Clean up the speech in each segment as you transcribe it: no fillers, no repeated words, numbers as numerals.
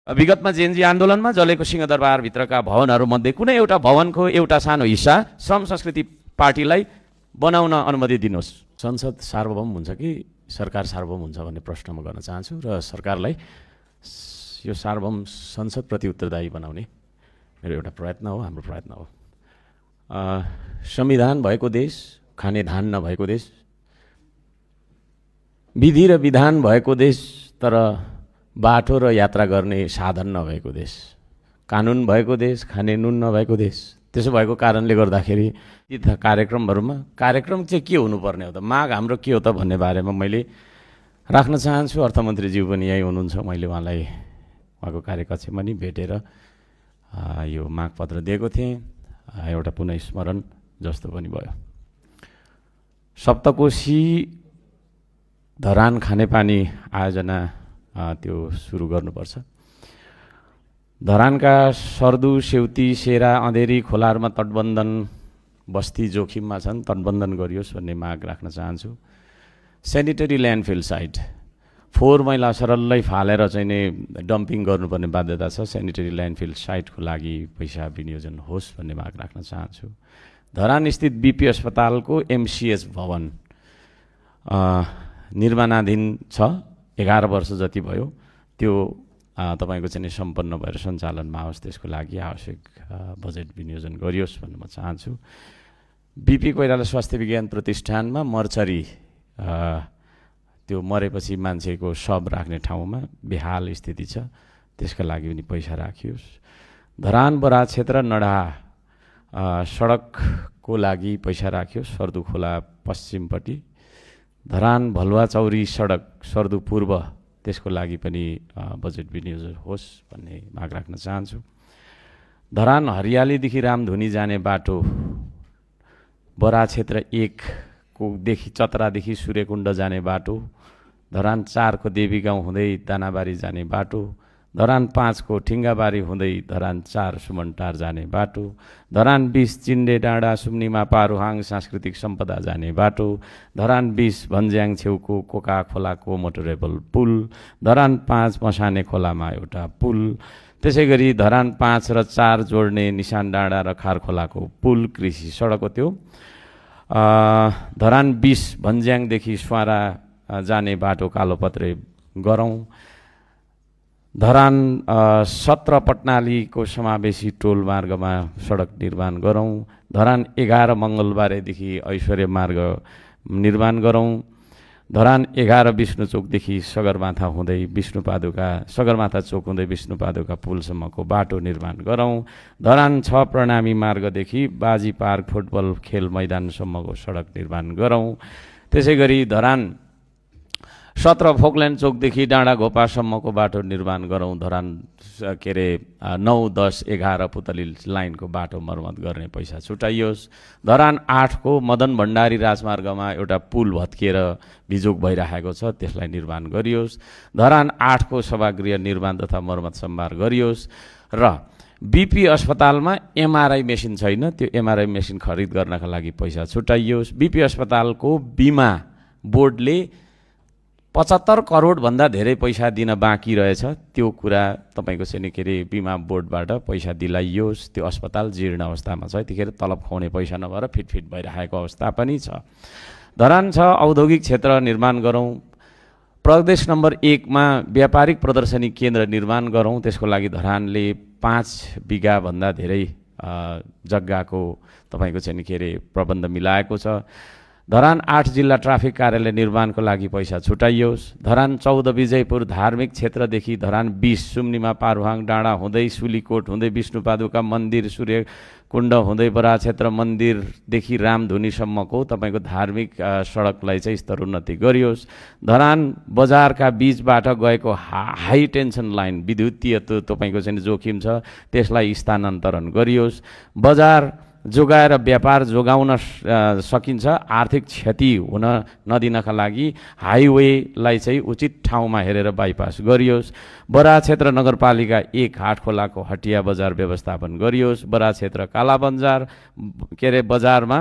विगतमा जेएनजी आन्दोलनमा जलेको सिंहदरबारभित्रका भवनहरूमध्ये कुनै एउटा भवनको एउटा सानो हिस्सा श्रम संस्कृति पार्टीलाई बनाउन अनुमति दिनुहोस्। संसद सार्वभौम हुन्छ कि सरकार सार्वभौम हुन्छ भन्ने प्रश्न म गर्न चाहन्छु र सरकारलाई यो सार्वभौम संसदप्रति उत्तरदायी बनाउने मेरो एउटा प्रयत्न हो, हाम्रो प्रयत्न हो। संविधान भएको देश, खाने धान नभएको देश, विधि र विधान भएको देश तर बाटो र यात्रा गर्ने साधन नभएको देश, कानुन भएको देश, खाने नुन नभएको देश। त्यसो भएको कारणले गर्दाखेरि यी कार्यक्रमहरूमा कार्यक्रम चाहिँ के हुनुपर्ने हो त, माग हाम्रो के हो त भन्ने बारेमा मैले राख्न चाहन्छु। अर्थमन्त्रीज्यू पनि यहीँ हुनुहुन्छ, मैले उहाँलाई उहाँको कार्यकक्षमा नि भेटेर यो मागपत्र दिएको थिएँ। एउटा पुनः स्मरण जस्तो पनि भयो। सप्तकोशी धरान खानेपानी आयोजना त्यो सुरु गर्नुपर्छ। धरानका सर्दु, सेउती, सेरा, अँधेरी खोलाहरूमा तटबन्धन बस्ती जोखिममा छन्, तटबन्धन गरियोस् भन्ने माग राख्न चाहन्छु। सेनिटरी ल्यान्डफिल साइट फोहोर मैला सरल्लै फालेर चाहिँ नै डम्पिङ गर्नुपर्ने बाध्यता छ। सेनिटरी ल्यान्डफिल साइटको लागि पैसा विनियोजन होस् भन्ने माग राख्न चाहन्छु। धरान स्थित बीपी अस्पतालको एमसीएच भवन निर्माणाधीन छ, 11 वर्ष जति भयो। त्यो तपाईको चाहिँ सम्पन्न भएर सञ्चालनमा आओस्, त्यसको लागि आवश्यक बजेट विनियोजन गरियोस् भन्न म चाहन्छु। बीपी कोइराला स्वास्थ्य विज्ञान प्रतिष्ठानमा मर्चरी त्यो मरेपछि मान्छेको शव राख्ने ठाउँमा बेहाल स्थिति छ, त्यसका लागि पनि पैसा राखियोस्। धरान बराज क्षेत्र नडा सडकको लागि पैसा राखियोस्, सर्दु खोला पश्चिमपट्टि। धरान भलुवा चौरी सडक सर्दु पूर्व, त्यसको लागि पनि बजेट विनियोजन होस् भन्ने माग राख्न चाहन्छु। धरान हरियालीदेखि रामधुनी जाने बाटो, बरा क्षेत्र 1 को देखि चतरादेखि सूर्यकुण्ड जाने बाटो, धरान 4 को देवी गाउँ हुँदै दानाबारी जाने बाटो, धरान 5 को ठिङ्गाबारी हुँदै धरान 4 सुमनटार जाने बाटो, धरान 20 चिन्डे डाँडा सुम्निमा पारुहाङ सांस्कृतिक सम्पदा जाने बाटो, धरान 20 भन्ज्याङ छेउको कोका खोलाको मोटरेबल पुल, धरान 5 मसाने खोलामा एउटा पुल, त्यसै गरी धरान 5 र 4 जोड्ने निशान डाँडा र खार खोलाको पुल कृषि सडक हो त्यो। धरान 20 भन्ज्याङदेखि स्वारा जाने बाटो कालोपत्रे गरौँ। धरान 17 पटनालीको समावेशी टोल मार्गमा सडक निर्माण गरौँ। धरान 11 मङ्गलबारेदेखि ऐश्वर्य मार्ग निर्माण गरौँ। धरान 11 विष्णुचोकदेखि सगरमाथा हुँदै सगरमाथा चोक हुँदै विष्णुपादुका पुलसम्मको बाटो निर्माण गरौँ। धरान 6 प्रणामी मार्गदेखि बाजी पार्क फुटबल खेल मैदानसम्मको सडक निर्माण गरौँ। त्यसै गरी धरान 17 फोकल्यान्ड चोकदेखि डाँडा घोपासम्मको बाटो निर्माण गरौँ। धरान 9, 10, 11 पुतली लाइनको बाटो मर्मत गर्ने पैसा छुटाइयोस्। धरान 8 को मदन भण्डारी राजमार्गमा एउटा पुल भत्किएर बिजोग भइरहेको छ, त्यसलाई निर्माण गरियोस्। धरान 8 को सभागृह निर्माण तथा मर्मत सम्भार गरियोस्। र बीपी अस्पतालमा एमआरआई मेसिन छैन, त्यो एमआरआई मेसिन खरिद गर्नका लागि पैसा छुटाइयोस्। बीपी अस्पतालको बिमा बोर्डले 75 करोड भन्दा धेरै पैसा दिन बाँकी रहेछ, त्यो कुरा तपाईको चाहिँ बिमा बोर्डबाट पैसा दिलाइयोस्। त्यो अस्पताल जीर्ण अवस्थामा छ, यतिखेर तलब खुवाउने पैसा नभएर फिटफिट भइरहेको अवस्था पनि छ। धरान 6 औद्योगिक क्षेत्र निर्माण गरौँ। प्रदेश नम्बर 1 मा व्यापारिक प्रदर्शनी केन्द्र निर्माण गरौँ। त्यसको लागि धरानले 5 बिघा भन्दा धेरै जग्गाको तपाईको चाहिँ प्रबन्ध मिलाएको छ। धरान 8 जिल्ला ट्राफिक कार्यालय निर्माणको लागि पैसा छुटाइयोस्। धरान 14 विजयपुर धार्मिक क्षेत्रदेखि धरान 20 सुम्निमा पारुहाङ डाँडा हुँदै सुलीकोट हुँदै विष्णुपादुका मन्दिर सूर्यकुण्ड हुँदै बरा क्षेत्र मन्दिरदेखि रामधुनीसम्मको तपाईको धार्मिक सडकलाई चाहिँ स्तरोन्नति गरियोस्। धरान बजारका बीचबाट गएको हाई टेन्सन लाइन विद्युतीय तपाईको चाहिँ जोखिम छ, त्यसलाई स्थानान्तरण गरियोस्। बजार जोगाएर व्यापार जोगाउन सकिन्छ, आर्थिक क्षति हुन नदिनका लागि हाइवेलाई चाहिँ उचित ठाउँमा हेरेर बाइपास गरियोस्। बरा क्षेत्र नगरपालिका 1 हाटखोलाको हटिया बजार व्यवस्थापन गरियोस्। बरा क्षेत्र काला बजार बजारमा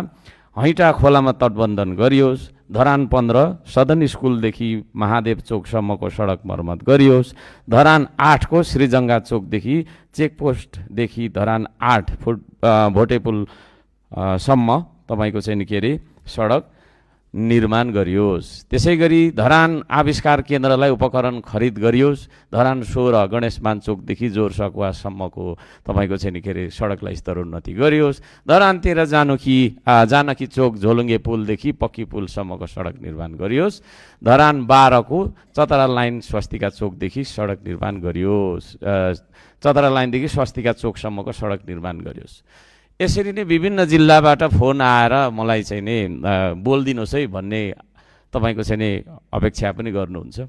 हैटा खोलामा तटबन्धन गरियोस्। धरान 15 सदन स्कुलदेखि महादेव चोकसम्मको सडक मर्मत गरियोस्। धरान 8 को श्रीजङ्गा चोकदेखि चेकपोस्टदेखि धरान 8 फुट भोटेपुल सम्म तपाईँको चाहिँ नि के अरे सडक निर्माण गरियोस्। त्यसै गरी धरान आविष्कार केन्द्रलाई उपकरण खरिद गरियोस्। धरान 16 गणेशमान चोकदेखि जोर सकुवासम्मको तपाईँको चाहिँ नि के अरे सडकलाई स्तरोन्नति गरियोस्। धरान 13 जानकी चोक झोलुङ्गे पुलदेखि पक्की पुलसम्मको सडक निर्माण गरियोस्। धरान 12 को चतरा लाइन स्वस्तिका चोकदेखि सडक निर्माण गरियोस्। चतरा लाइनदेखि स्वस्तिका चोकसम्मको सडक निर्माण गरियोस्। यसरी नै विभिन्न जिल्लाबाट फोन आएर मलाई चाहिँ नि बोलिदिनुहोस् है भन्ने तपाईँको चाहिँ नि अपेक्षा पनि गर्नुहुन्छ।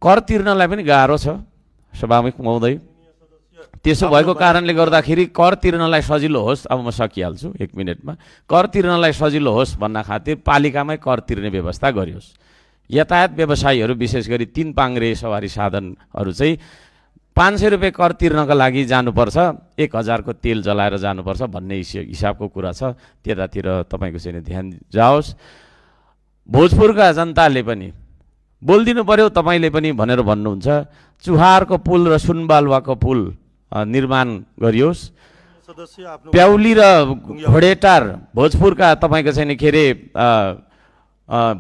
कर तिर्नलाई पनि गाह्रो छ सभामुख महोदय। त्यसो भएको कारणले गर्दाखेरि कर तिर्नलाई सजिलो होस्, अब म सकिहाल्छु 1 मिनटमा, कर तिर्नलाई सजिलो होस् भन्न खातिर पालिकामै कर तिर्ने व्यवस्था गरियोस्। यातायात व्यवसायीहरू विशेष गरी 3 पाङ्ग्रे सवारी साधनहरू चाहिँ 500 रुपियाँ कर तिर्नका लागि जानुपर्छ, 1000 को तेल जलाएर जानुपर्छ भन्ने हिसाबको कुरा छ। त्यतातिर तपाईँको चाहिँ ध्यान जाओस्। भोजपुरका जनताले पनि बोलिदिनु पर्यो, तपाईँले पनि भनेर भन्नुहुन्छ। चुहारको पुल र सुनबालुवाको पुल निर्माण गरियोस्। प्याउली र घोडेटार भोजपुरका तपाईँको चाहिँ के अरे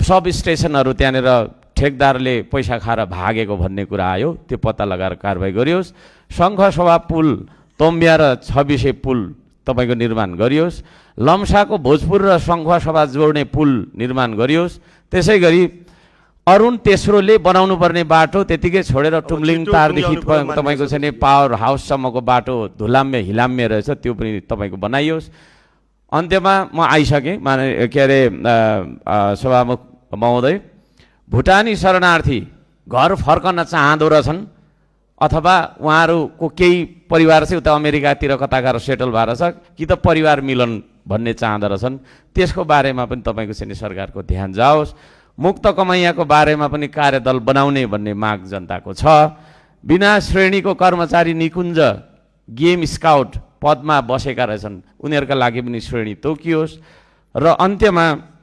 सब स्टेसनहरू त्यहाँनिर ठेकदारले पैसा खाएर भागेको भन्ने कुरा आयो, त्यो पत्ता लगाएर कारबाही गरियोस्। शङ्खसभा पुल, तोम्बिया र 26 पुल तपाईँको निर्माण गरियोस्। लम्साको भोजपुर र शङ्खसभा जोड्ने पुल निर्माण गरियोस्। त्यसै गरी अरुण तेस्रोले बनाउनु पर्ने बाटो त्यतिकै छोडेर टुम्लिङ तारदेखि तपाईँको चाहिँ पावर हाउससम्मको बाटो धुलाम्य हिलाम्य रहेछ, त्यो पनि तपाईँको बनाइयोस्। अन्त्यमा म आइसकेँ के अरे सभामुख महोदय, भुटानी शरणार्थी घर फर्कन चाहँदो रहेछन् अथवा उहाँहरूको केही परिवार चाहिँ उता अमेरिकातिर कता गएर सेटल भएर छ कि त परिवार मिलन भन्ने चाहँदो रहेछन्, त्यसको बारेमा पनि तपाईँको चाहिँ सरकारको ध्यान जाओस्। मुक्त कमाइयाको बारेमा पनि कार्यदल बनाउने भन्ने माग जनताको छ। बिना श्रेणीको कर्मचारी निकुञ्ज गेम स्काउट पदमा बसेका रहेछन्, उनीहरूका लागि पनि श्रेणी तोकियोस्। र अन्त्यमा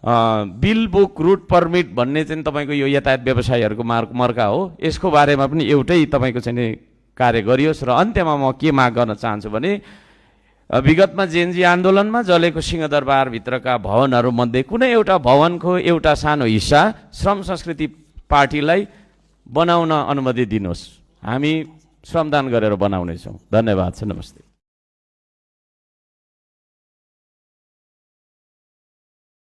बिल बुक रुट पर्मिट भन्ने चाहिँ तपाईँको यो यातायात व्यवसायीहरूको मर्का हो, यसको बारेमा पनि एउटै तपाईँको चाहिँ कार्य गरियोस्। र अन्त्यमा म के माग गर्न चाहन्छु भने विगतमा जेएनजी आन्दोलनमा जलेको सिंहदरबारभित्रका भवनहरूमध्ये कुनै एउटा भवनको एउटा सानो हिस्सा श्रम संस्कृति पार्टीलाई बनाउन अनुमति दिनुहोस्, हामी श्रमदान गरेर बनाउनेछौँ। धन्यवाद छ, नमस्ते।